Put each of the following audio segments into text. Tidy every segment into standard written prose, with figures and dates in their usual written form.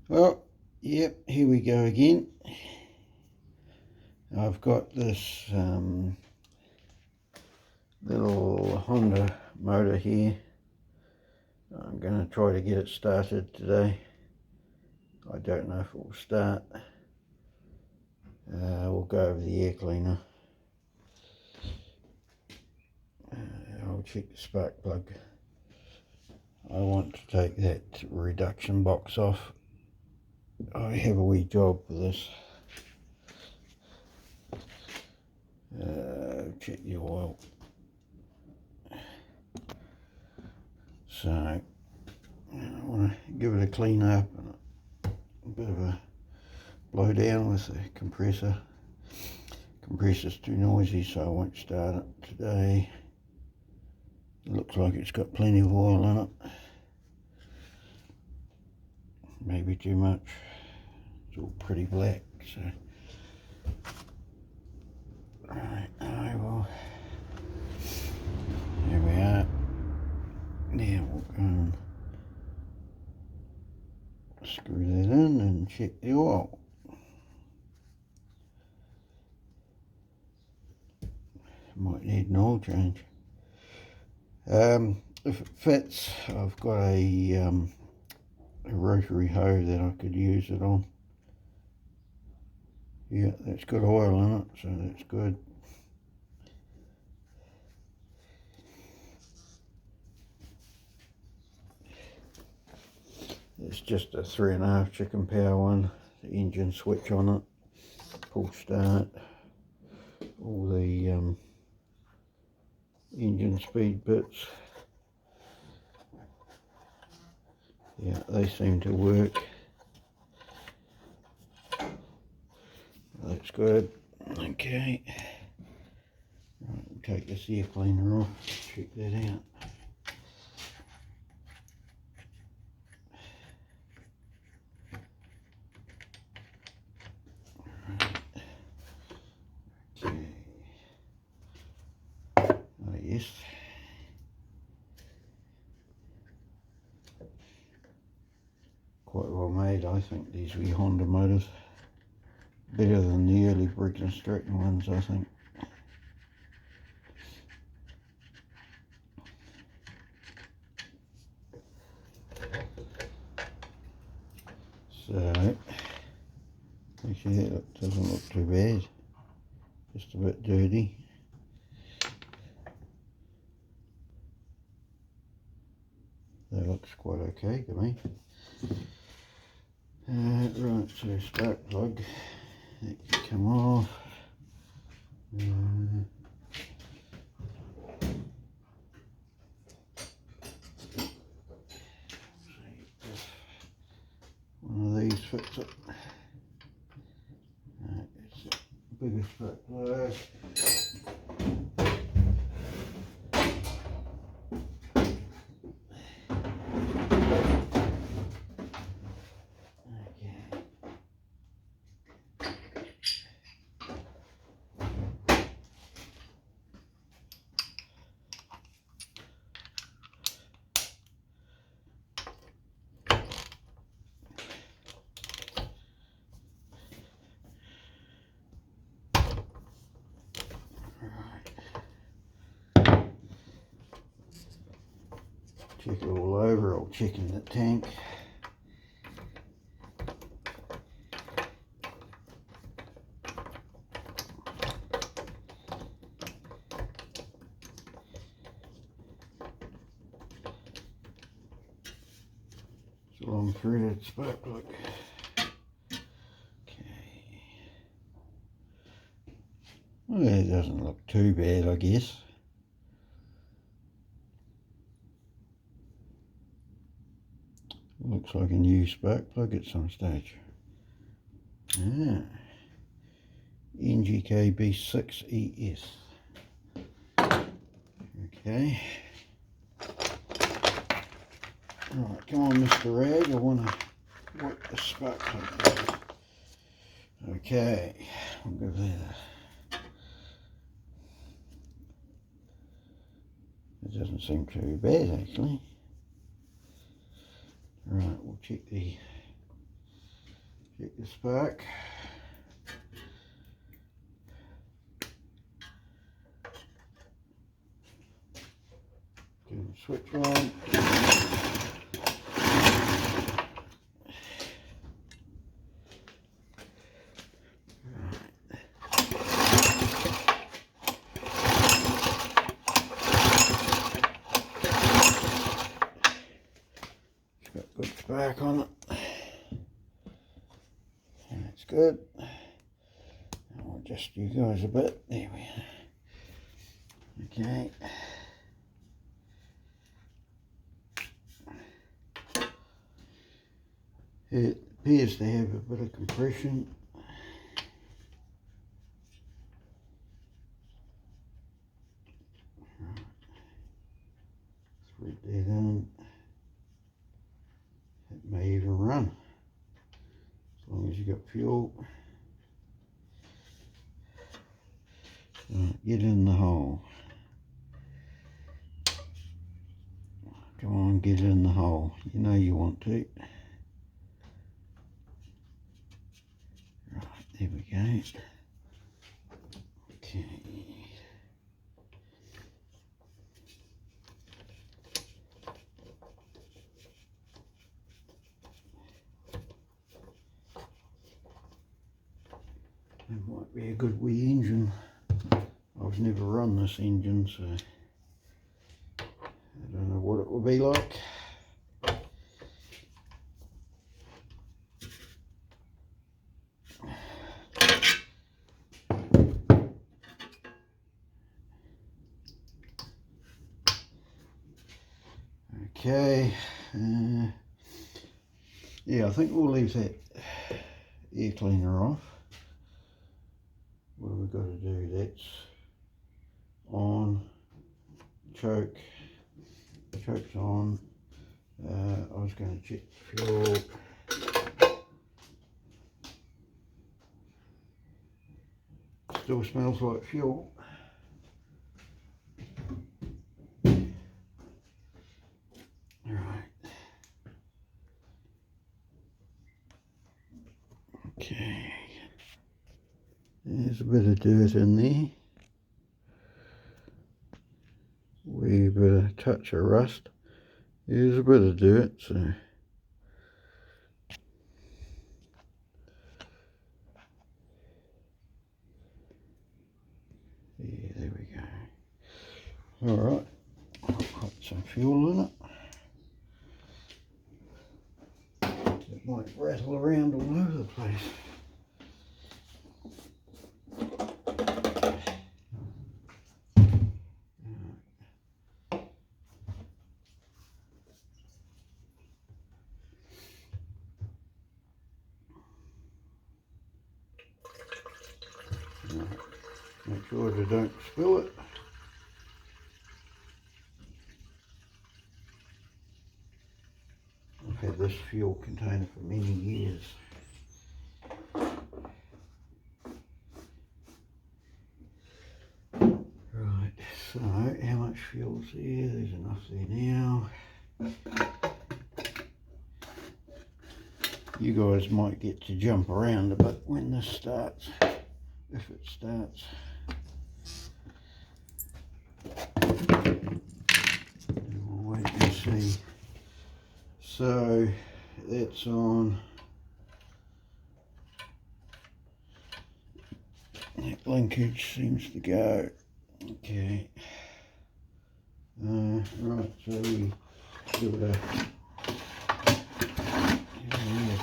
Well, yep, here we go again. I've got this little Honda motor here. I'm going to try to get it started today. I don't know if it will start. We'll go over the air cleaner. I'll check the spark plug. I want to take that reduction box off. I have a wee job for this. Check the oil. So I want to give it a clean up and a bit of a blow down with the compressor. Compressor's too noisy, so I won't start it today. It looks like it's got plenty of oil in it. Maybe too much. It's all pretty black, so right, I will. Here we are. Now we'll go and screw that in and check the oil. Might need an oil change. If it fits, I've got a rotary hoe that I could use it on. Yeah, that's got oil in it, so that's good. It's just a 3.5 chicken power one. The engine switch on it, pull start, all the engine speed bits. Yeah, they seem to work. That's good. Okay. Right, we'll take this air cleaner off, check that out. Okay. Oh yes. Quite well made, I think, these wee Honda motors. Better than the early Briggs and Stratton ones, I think. So, actually that doesn't look too bad. Just a bit dirty. That looks quite okay to me. Right, so spark plug, that can come off. One of these fits it. It's a bigger spark plug. Check it all over, I'll check in the tank. It's a long threaded spark plug. Okay. Well, it doesn't look too bad, I guess. Looks like a new spark plug at some stage. NGK B6ES. Okay. Alright, come on Mr. Rag, I want to work the spark plug. Okay, I'll give that it doesn't seem too bad actually. Right, we'll check the check the spark. Turn the switch on. It's got good spark on it. And it's good. I'll adjust you guys a bit. There we are. Okay. It appears to have a bit of compression. Thread that in. It may even run as long as you got fuel. Right, get in the hole. Come on, get in the hole. You know you want to. Right, there we go. Okay. It might be a good wee engine. I've never run this engine, so I don't know what it will be like. Okay, yeah, I think we'll leave that air cleaner off. What have we got to do? That's on, choke's on. I was going to check fuel. Still smells like fuel. Right. Okay. There's a bit of dirt in there. Wee bit of touch of rust. There's a bit of dirt, so yeah, there we go. Alright, I'll put some fuel in it. It might rattle around all over the place. Make sure they don't spill it. I've had this fuel container for many years. Right, so how much fuel's there? There's enough there now. You guys might get to jump around a bit when this starts, if it starts. We'll wait and see. So that's on. That linkage seems to go. Okay. Right, so we give it a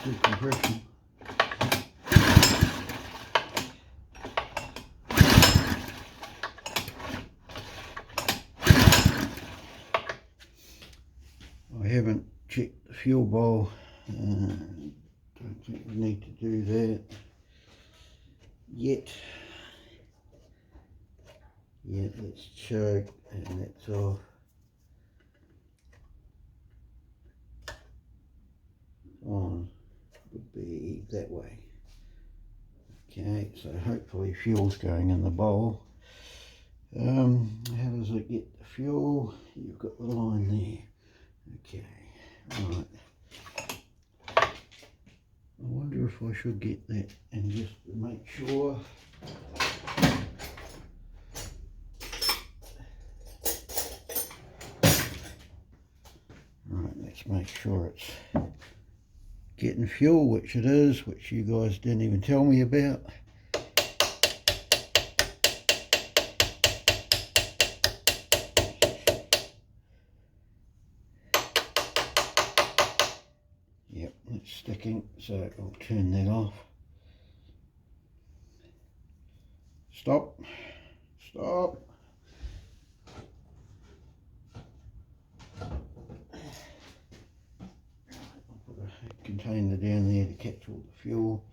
good compression. I haven't checked the fuel bowl. Don't think we need to do that yet. Yeah, that's choke and that's off. On would be that way. Okay, so hopefully fuel's going in the bowl. How does it get the fuel? You've got the line there. Okay, right. I wonder if I should get that, and just make sure. Right, let's make sure it's getting fuel, which it is, which you guys didn't even tell me about. Yep, it's sticking, so I'll turn that off. Stop. Stop. I'll put a container down there to catch all the fuel.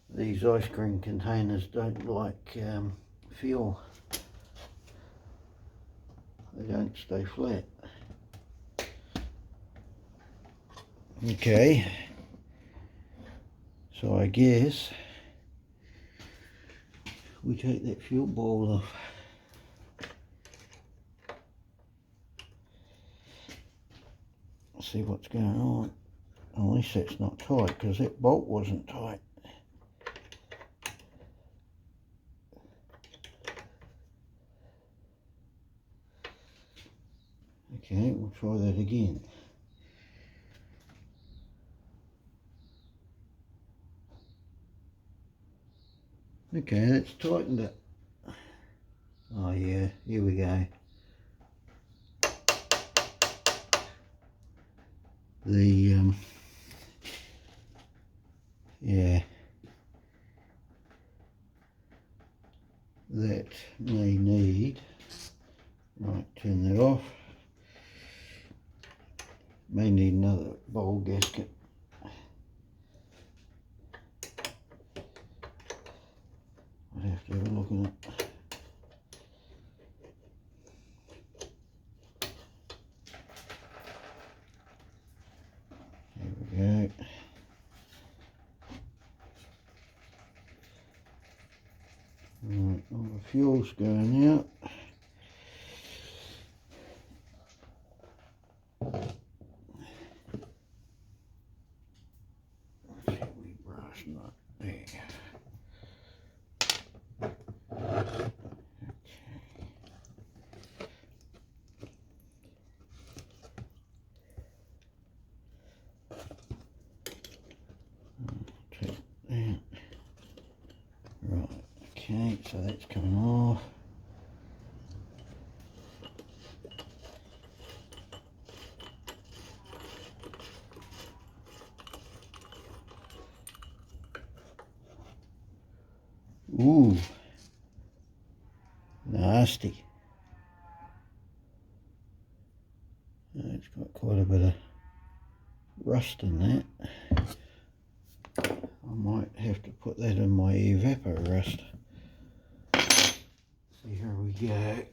These ice cream containers don't like fuel. They don't stay flat. Okay, so I guess we take that fuel bowl off. See what's going on. At least that's not tight, because that bolt wasn't tight. Okay, we'll try that again. Okay, that's tightened it. Oh yeah, here we go. Yeah, that may need, right, turn that off, may need another bowl gasket. I'd have to have a look at it. There we go. Right, all the fuel's going out. Let's see, we brass nut there. Take that. Right, okay, so that's coming off. Ooh, nasty. It's got quite a bit of rust in that. I might have to put that in my evapor rust. So here we go.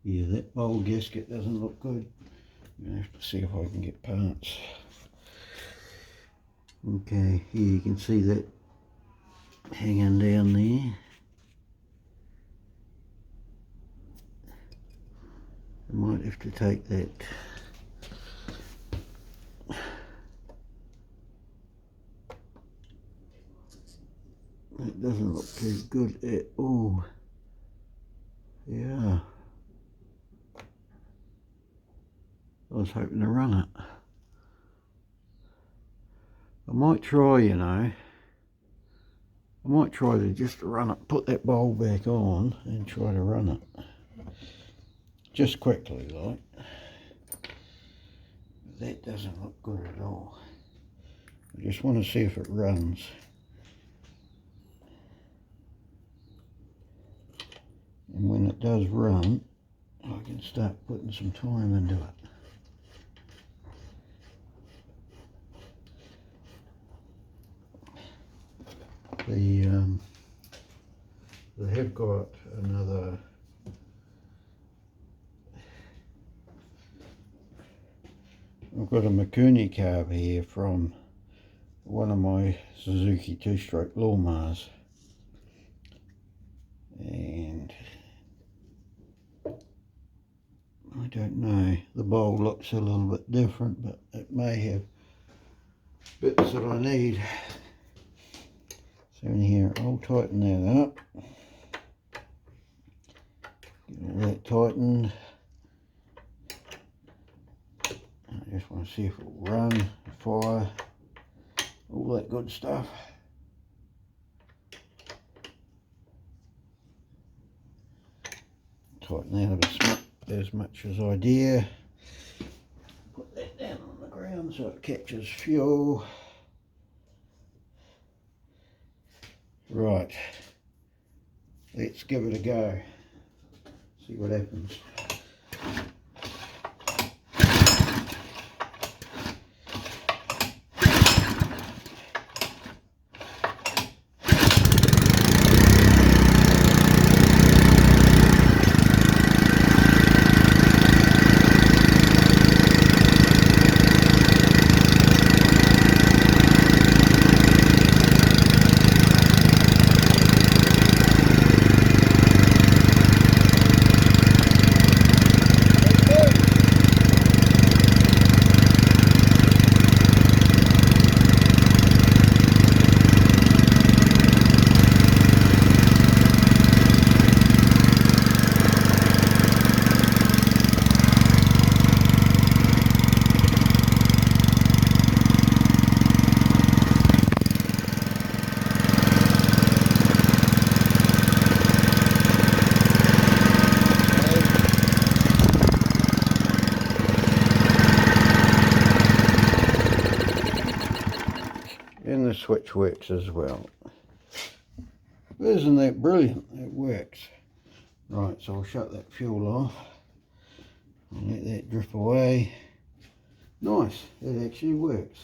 Yeah, that bowl gasket doesn't look good. I'm gonna have to see if I can get parts. Okay, here you can see that hanging down there. I might have to take that It doesn't look too good at all. Yeah. I was hoping to run it. I might try, you know. I might try to just run it, put that bowl back on and try to run it. Just quickly, like. That doesn't look good at all. I just want to see if it runs. And when it does run, I can start putting some time into it. They have got another I've got a Mikuni carb here from one of my Suzuki two-stroke lawnmowers, and I don't know. The bowl looks a little bit different, but it may have bits that I need. So in here, I'll tighten that up. Get all that tightened. I just want to see if it will run, fire, all that good stuff. Tighten that up as much as I dare. Put that down on the ground so it catches fuel. Right, let's give it a go. See what happens. And the switch works as well. Isn't that brilliant? It works. Right, so I'll shut that fuel off and let that drip away. Nice, it actually works.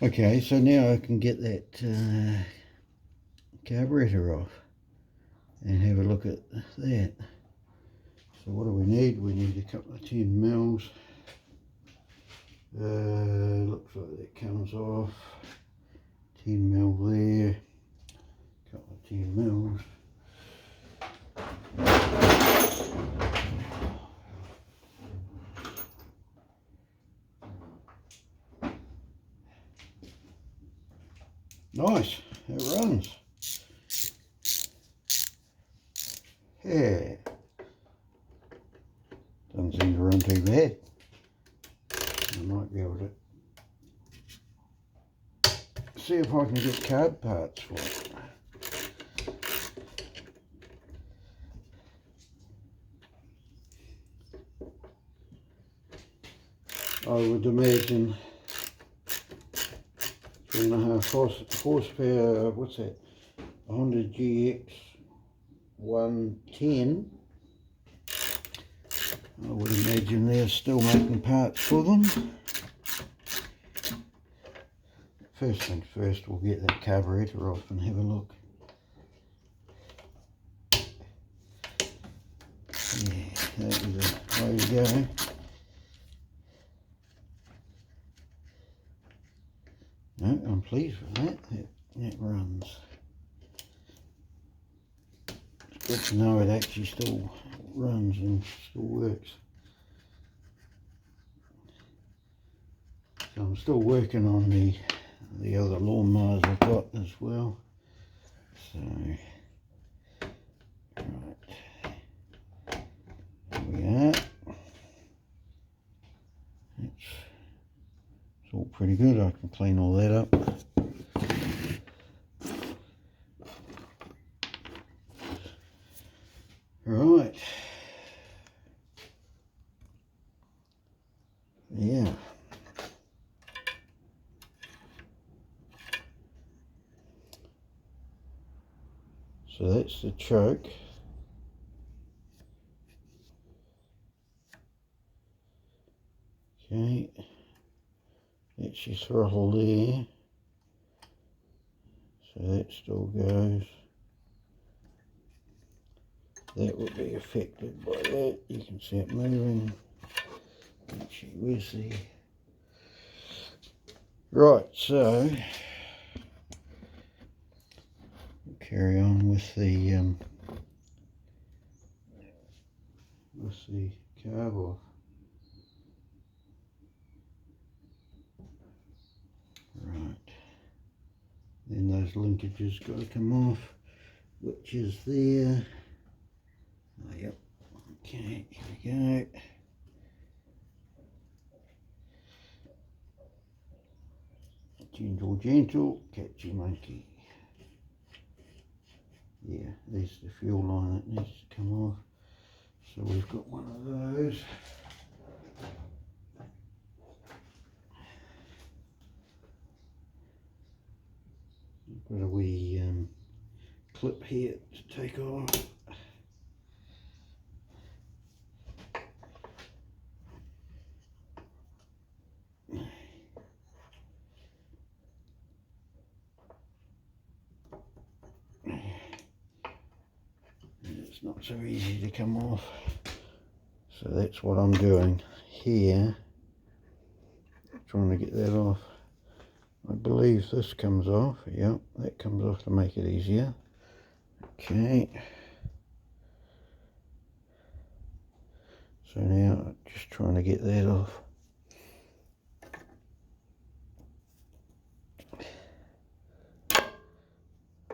Okay, so now I can get that carburetor off and have a look at that. So what do we need? We need a couple of 10 mils. Looks like that comes off. 10 mil there. Couple of 10 mils. Nice, it runs. Yeah. Doesn't seem to run too bad. I might be able to see if I can get carb parts for it. I would imagine 3.5 horsepower, what's that? A Honda GX110. I would imagine they're still making parts for them. First things first, we'll get that carburetor off and have a look. Yeah, that was the way to go. No, I'm pleased with that. That runs. It's good to know it actually still runs and still works. So I'm still working on the other lawnmowers I've got as well. So, right, here we are. It's all pretty good. I can clean all that up. Right. Yeah. So that's the choke. Okay. That's your throttle there. So that still goes. That will be affected by that. You can see it moving. Actually, where's the... Right, so we'll carry on with the the carb off. Right, then those linkages got to come off, which is there. Oh, yep. Okay, here we go. Gentle, gentle, catchy monkey. Yeah, there's the fuel line that needs to come off. So we've got one of those. Got a wee clip here to take off. It's not so easy to come off. So that's what I'm doing here, trying to get that off. I believe this comes off. Yep, that comes off to make it easier. Okay. So now just trying to get that off.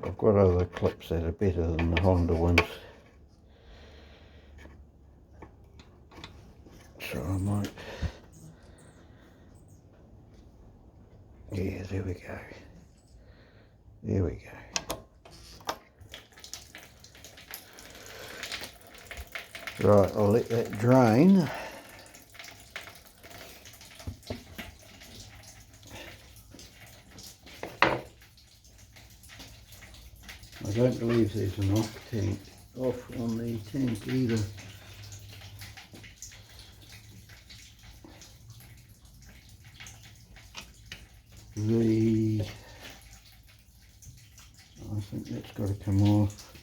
I've got other clips that are better than the Honda ones. So I might... Yeah, there we go. There we go. Right, I'll let that drain. I don't believe there's an off on the tank either. I think that's got to come off.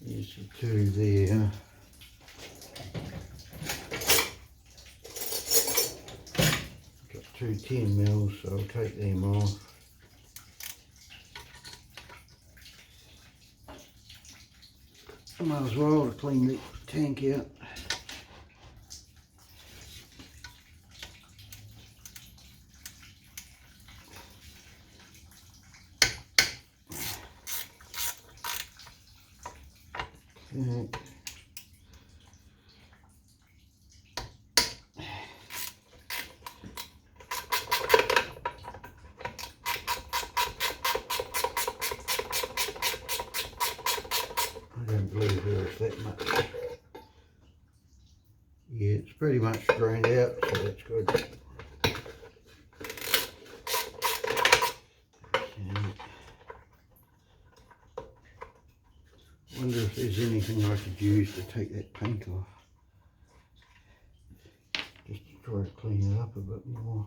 There's the two there. Got two 10 mils, so I'll take them off. Might as well to clean the tank out. Okay. I don't believe there's that much. Yeah, it's pretty much drained out, so that's good. I wonder if there's anything I could use to take that paint off. Just to try to clean it up a bit more.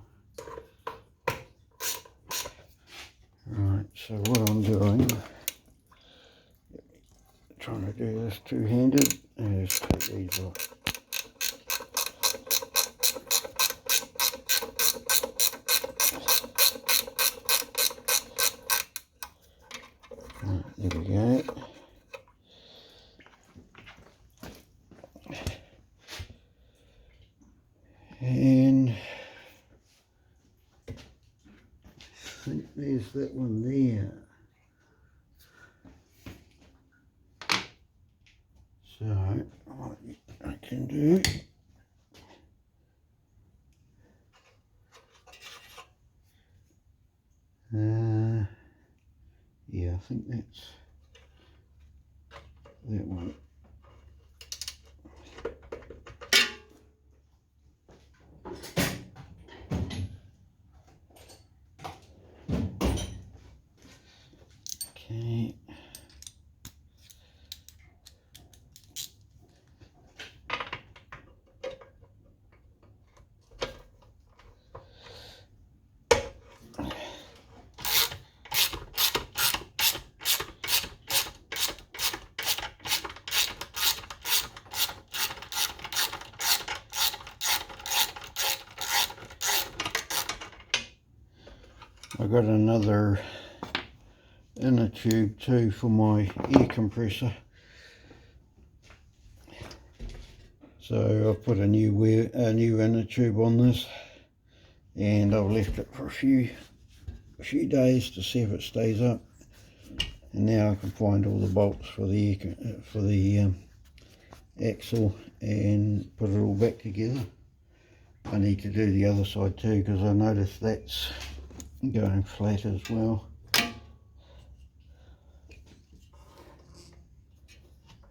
Right, so what I'm doing, trying to do this two-handed, and just take these off. Right, there we go. And I think there's that one there. So what I can do, yeah, I think that's that one. Okay. I got another inner tube too for my air compressor. So I've put a new inner tube on this, and I've left it for a few days to see if it stays up. And now I can find all the bolts for the axle and put it all back together. I need to do the other side too, because I noticed that's going flat as well.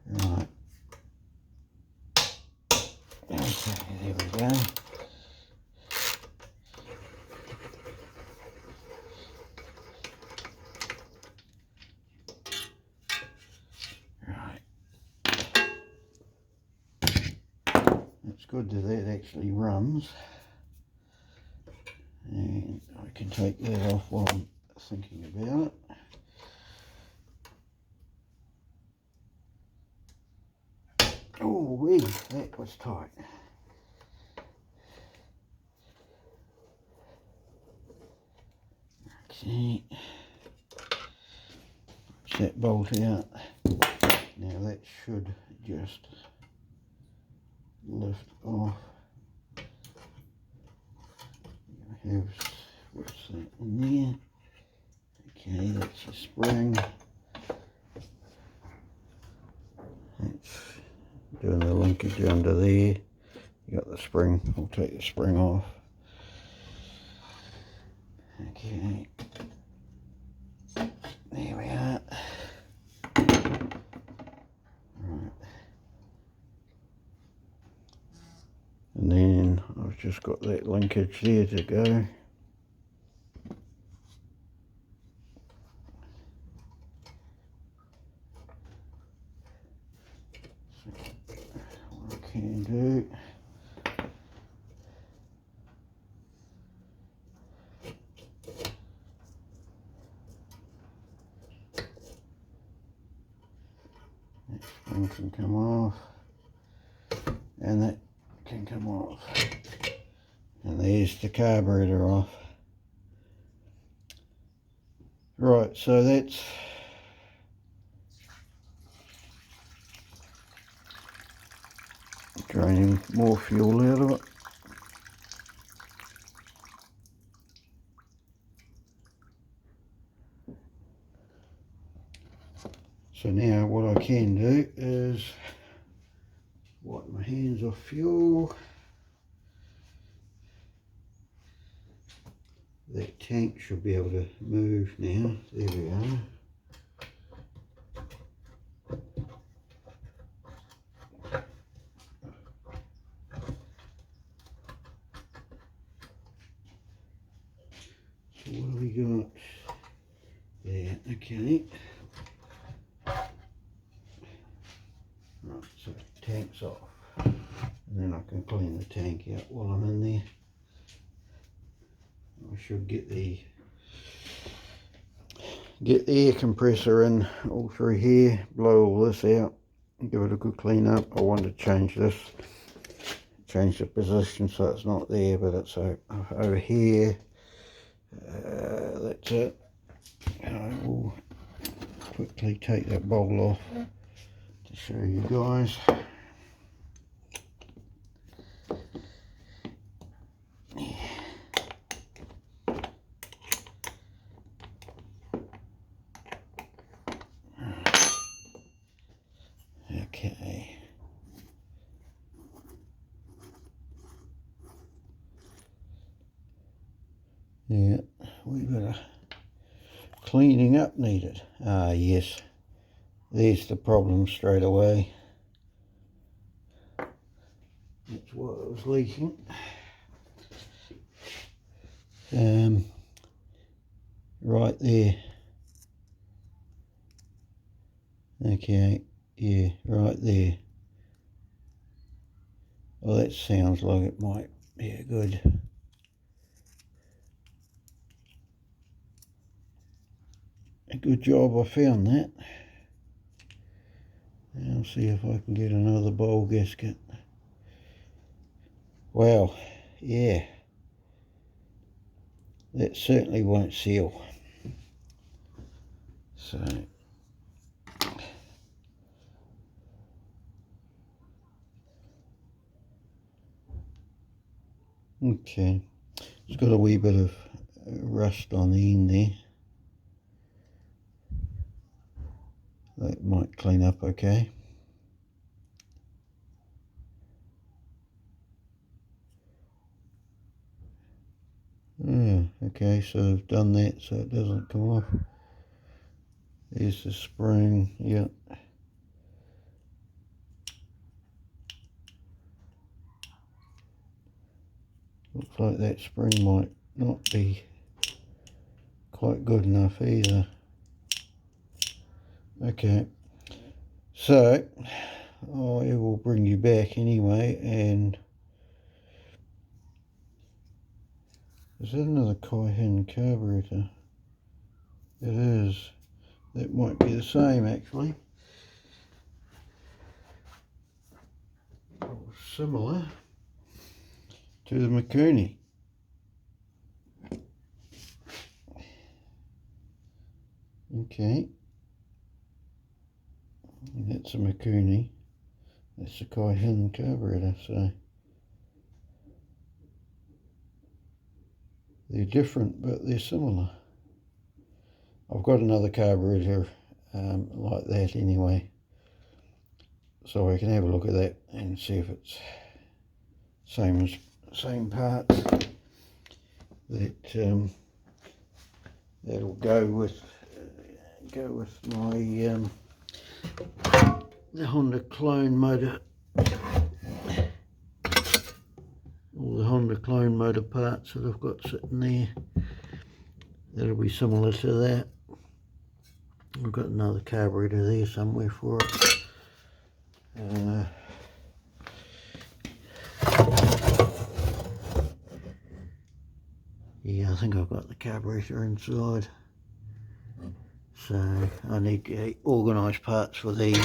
Right. Okay, there we go. Right. It's good that that actually runs. And I can take that off while I'm thinking about it. Oh, wee, that was tight. Okay, push that bolt out. Now that should just lift off. Have, what's that in there? Okay, that's a spring. That's doing the linkage under there. You got the spring. I'll take the spring off. Okay, there we are. Right, and then I've just got that linkage there to go. So what I can do, that spring can come off, and that can come off, and there's the carburetor off. Right, so that's draining more fuel out of it. So now what I can do is wipe my hands off fuel. That tank should be able to move now. There we are. So what have we got there? Okay. Right, so tank's off. And then I can clean the tank out while I'm in there. I should get the air compressor in all through here, blow all this out, and give it a good clean up. I want to change this, change the position so it's not there, but it's over here. That's it. And I will quickly take that bowl off to show you guys. Okay. Yeah, we got a cleaning up needed. Ah, yes. There's the problem straight away. That's what it was leaking. Right there. Okay, yeah, right there. Well, that sounds like it might be a good. A good job I found that. Now I'll see if I can get another bowl gasket. Well, yeah, that certainly won't seal. So okay, it's got a wee bit of rust on the end there. That might clean up okay. Okay, so I've done that so it doesn't come off. There's the spring, yeah. Looks like that spring might not be quite good enough either. Okay, so I will bring you back anyway, and is that another Kaihen carburetor? It is. That might be the same actually. Or similar to the Mikuni. Okay. And that's a Mikuni. That's a Kaihen carburetor, so they're different but they're similar. I've got another carburetor like that anyway, so I can have a look at that and see if it's same parts that that'll go with my the Honda clone motor, all the Honda clone motor parts that I've got sitting there. That'll be similar to that. I've got another carburetor there somewhere for it. Yeah, I think I've got the carburetor inside. So I need to organise parts for these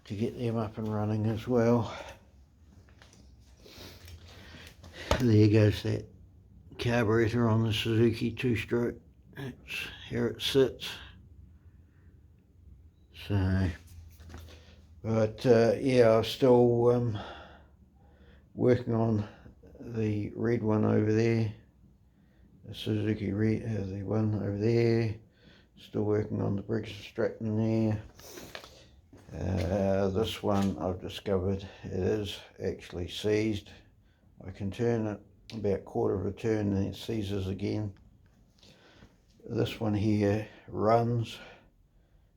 to get them up and running as well. There goes that carburetor on the Suzuki 2-stroke. That's here it sits. So, but yeah, I'm still working on the red one over there, the Suzuki red, the one over there. Still working on the Briggs & Stratton there. This one I've discovered it is actually seized. I can turn it about a quarter of a turn and it seizes again. This one here runs.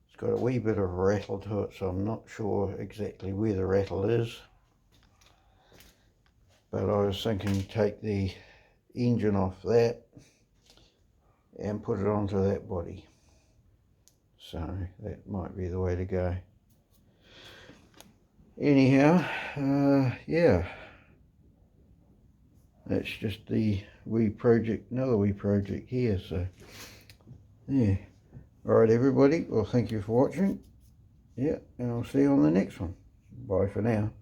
It's got a wee bit of a rattle to it, so I'm not sure exactly where the rattle is. But I was thinking take the engine off that and put it onto that body. So that might be the way to go. Anyhow, yeah. That's just the wee project, another wee project here, so yeah. Alright everybody, well thank you for watching. Yeah, and I'll see you on the next one. Bye for now.